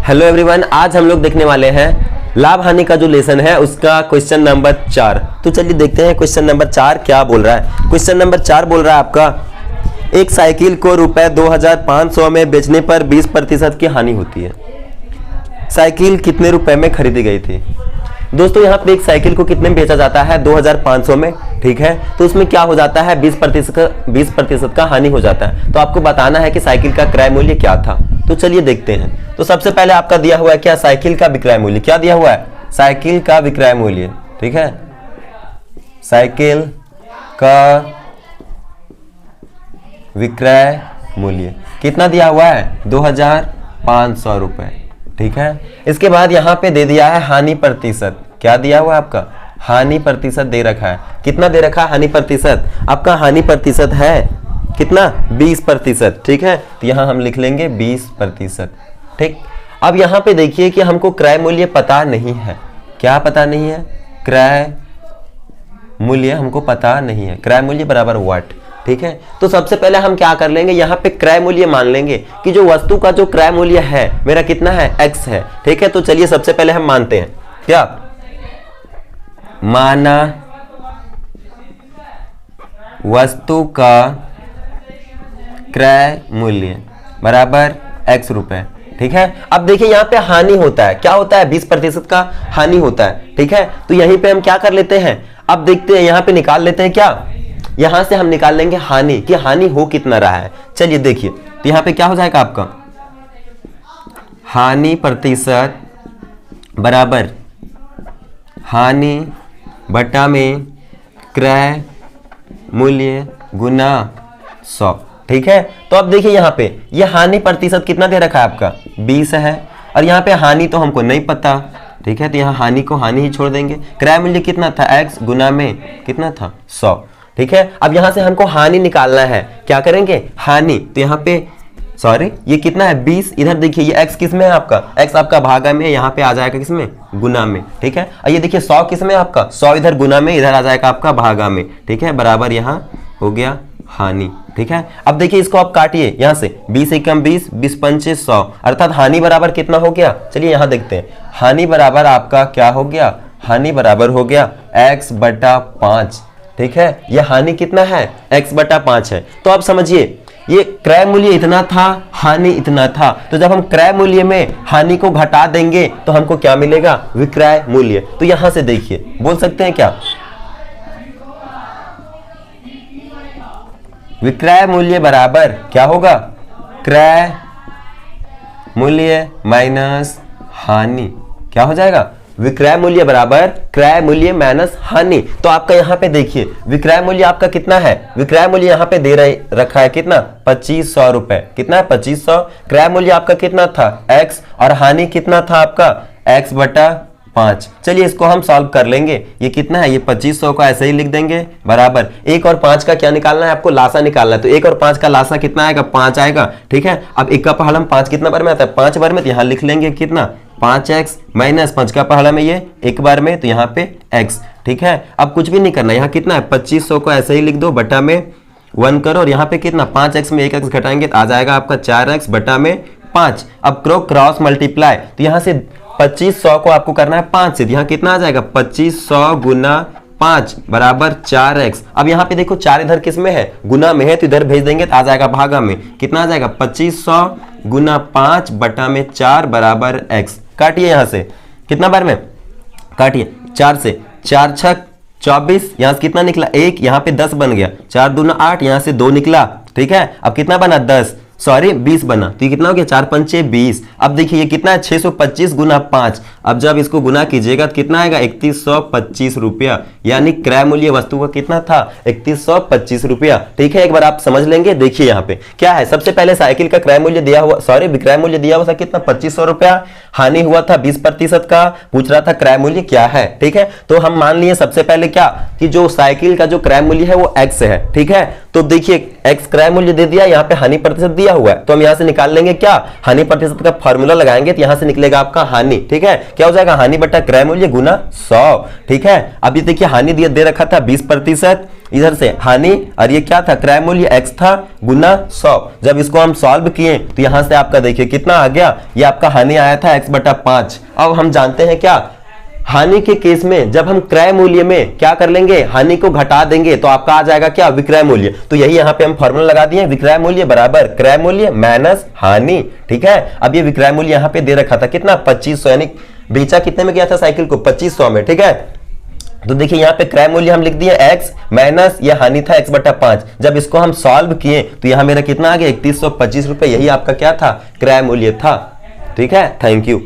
Hello everyone, आज हम लोग देखने वाले हैं लाभ हानि का जो लेसन है उसका क्वेश्चन नंबर 4। तो चलिए देखते हैं क्वेश्चन नंबर 4 क्या बोल रहा है। क्वेश्चन नंबर 4 बोल रहा है आपका, एक साइकिल को रुपए 2500 में बेचने पर 20% की हानि होती है। साइकिल कितने रुपए में खरीदी गई थी? दोस्तों यहाँ पे एक साइकिल को कितने में बेचा जाता है? 2500 में, ठीक है। तो उसमें क्या हो जाता है? 20% का हानि हो जाता है। तो आपको बताना है कि साइकिल का क्रय मूल्य क्या था। तो चलिए देखते हैं। तो सबसे पहले आपका दिया हुआ है क्या? साइकिल का विक्रय मूल्य। क्या दिया हुआ है? साइकिल का विक्रय मूल्य, ठीक है। साइकिल का विक्रय मूल्य कितना दिया हुआ है? 2500 रुपए, ठीक है। इसके बाद यहाँ पे दे दिया है हानि प्रतिशत। क्या दिया हुआ है आपका? हानि प्रतिशत दे रखा है। कितना दे रखा है हानि प्रतिशत? आपका हानि प्रतिशत है कितना? 20%, ठीक है। तो यहाँ हम लिख लेंगे 20%, ठीक। अब यहाँ पे देखिए कि हमको क्रय मूल्य पता नहीं है। क्या पता नहीं है? क्रय मूल्य हमको पता नहीं है। क्रय मूल्य बराबर व्हाट, ठीक है। तो सबसे पहले हम क्या कर लेंगे, यहाँ पे क्रय मूल्य मान लेंगे कि जो वस्तु का जो क्रय मूल्य है मेरा कितना है? x है, ठीक है। तो चलिए सबसे पहले हम मानते हैं क्या? माना वस्तु का क्रय मूल्य बराबर x रुपए, ठीक है। अब देखिए यहाँ पे हानि होता है। क्या होता है? 20% का हानि होता है, ठीक है। तो यहीं पे हम क्या कर लेते हैं, अब देखते हैं, यहाँ पे निकाल लेते हैं क्या? यहां से हम निकाल लेंगे हानि, कि हानि हो कितना रहा है। चलिए देखिए, तो यहां पे क्या हो जाएगा आपका? हानि प्रतिशत बराबर हानि बटा में क्रय मूल्य गुना 100, ठीक है। तो अब देखिए यहाँ पे ये हानि प्रतिशत कितना दे रखा है आपका? 20 है। और यहाँ पे हानि तो हमको नहीं पता, ठीक है। तो यहाँ हानि को हानि ही छोड़ देंगे। क्रय मूल्य कितना था? x गुना में कितना था? 100, ठीक है। अब यहां से हमको हानि निकालना है। क्या करेंगे? हानि, तो यहाँ पे सॉरी ये कितना है? 20। इधर देखिए ये x किस में है आपका? x आपका भागा में, यहाँ पे आ जाएगा किसमें? गुना में, ठीक है। और ये देखिए 100 किस में आपका? 100 इधर गुना में, इधर आ जाएगा आपका भागा में, ठीक है। बराबर यहाँ हो गया हानि, ठीक है। अब देखिए इसको आप काटिए यहाँ से, 20 एकम 20, 20 पंचे 100, अर्थात हानि बराबर कितना हो गया? चलिए यहाँ देखते हैं। हानि बराबर आपका क्या हो गया? हानि बराबर हो गया x बटा 5, ठीक है। ये हानि कितना है? x बटा 5 है। तो आप समझिए ये क्रय मूल्य इतना था, हानि इतना था। तो जब हम क्रय मूल्य में हानि को घटा देंगे तो हमको क्या मिलेगा? विक्रय मूल्य। तो यहां से देखिए, बोल सकते हैं क्या? विक्रय मूल्य बराबर क्या होगा? क्रय मूल्य माइनस हानि। क्या हो जाएगा? विक्रय मूल्य बराबर क्रय मूल्य माइनस हानि। तो आपका यहाँ पे देखिए विक्रय मूल्य आपका कितना है? विक्रय मूल्य यहाँ पे दे रखा है कितना? 2500 रुपए। कितना है? 2500। क्रय मूल्य आपका कितना था? x, और हानि कितना था आपका? x बटा 5। चलिए इसको हम सॉल्व कर लेंगे। ये कितना है? ये 2500 को ऐसे ही लिख देंगे बराबर 1 और 5 का क्या निकालना है आपको? लासा निकालना है। तो 1 और 5 का लासा कितना आएगा? 5 आएगा, ठीक है। अब 1 का पहाड़ा में 5 कितना बार में आता है? 5 बार में। तो यहाँ लिख लेंगे कितना? 5x माइनस 5 का पहाड़ा में ये 1 बार में, तो यहाँ पे x, ठीक है। अब कुछ भी नहीं करना, यहाँ कितना है? 2500 को ऐसे ही लिख दो, बटा में 1 करो, और यहाँ पे कितना? 5x में 1x घटाएंगे तो आ जाएगा आपका 4x बटा में 5। अब करो क्रॉस मल्टीप्लाई, तो यहाँ से 2500 को आपको करना है 5 से। यहाँ कितना आ जाएगा? 2500 गुना 5 बराबर 4x। अब यहाँ पे देखो 4 इधर किस में है? गुना में है, तो इधर भेज देंगे तो आ जाएगा भागा में। कितना आ जाएगा? 2500 गुना 5 बटा में 4 बराबर x। काटिए यहाँ से, कितना बार में काटिए? 4 से, 4 6 24, यहाँ से कितना निकला? 1, यहाँ पे 10 बन गया। 4 दूना 8, यहाँ से 2 निकला, ठीक है। अब कितना बना? 20 बना। तो ये कितना हो गया? 4 पंचे 20। अब देखिए ये कितना है? 625 गुना 5। अब जब इसको गुना कीजिएगा तो कितना आएगा? 3125 रुपया। यानी क्रय मूल्य वस्तु का कितना था? 3125 रुपया, ठीक है। एक बार आप समझ लेंगे। देखिए यहाँ पे क्या है? सबसे पहले साइकिल का क्रय मूल्य दिया हुआ, सॉरी विक्रय मूल्य दिया हुआ था कितना? 2500 रुपया। हानि हुआ था 20% का। पूछ रहा था क्रय मूल्य क्या है, ठीक है। तो हम मान लिए सबसे पहले क्या, कि जो साइकिल का जो क्रय मूल्य है वो x है, ठीक है। तो देखिए x क्रय मूल्य दे दिया, यहाँ पे हानि प्रतिशत दिया हुआ है, तो हम यहाँ से निकाल लेंगे क्या? हानि प्रतिशत का फॉर्मूला लगाएंगे तो यहाँ से निकलेगा आपका हानि, ठीक है। क्या हो जाएगा? हानि बटा क्रय मूल्य गुना 100, ठीक है। अब ये देखिए हानि दे रखा था 20%, इधर से हानि, और ये क्या था, क्रय मूल्य x था गुना 100। जब इसको हम सॉल्व किए तो यहां से आपका देखिए कितना आ गया, ये आपका हानि आया था x/5। अब हम जानते हैं क्या, हानि के केस में जब हम क्रय मूल्य में क्या कर लेंगे, हानि को घटा देंगे तो आपका आ जाएगा क्या, विक्रय मूल्य। तो यही यहां पे हम फॉर्मूला लगा दिए, विक्रय मूल्य बराबर क्रय मूल्य माइनस हानि। ठीक है, अब ये विक्रय मूल्य यहां पे दे रखा था कितना, 2500, यानी बेचा कितने में गया था साइकिल को, 2500 में। ठीक है, तो देखिए यहाँ पे क्रय मूल्य हम लिख दिए x माइनस ये हानि था x/5। जब इसको हम सॉल्व किए तो यहां मेरा कितना आ गया, 3125 रुपए। यही आपका क्या था, क्रय मूल्य था। ठीक है, थैंक यू।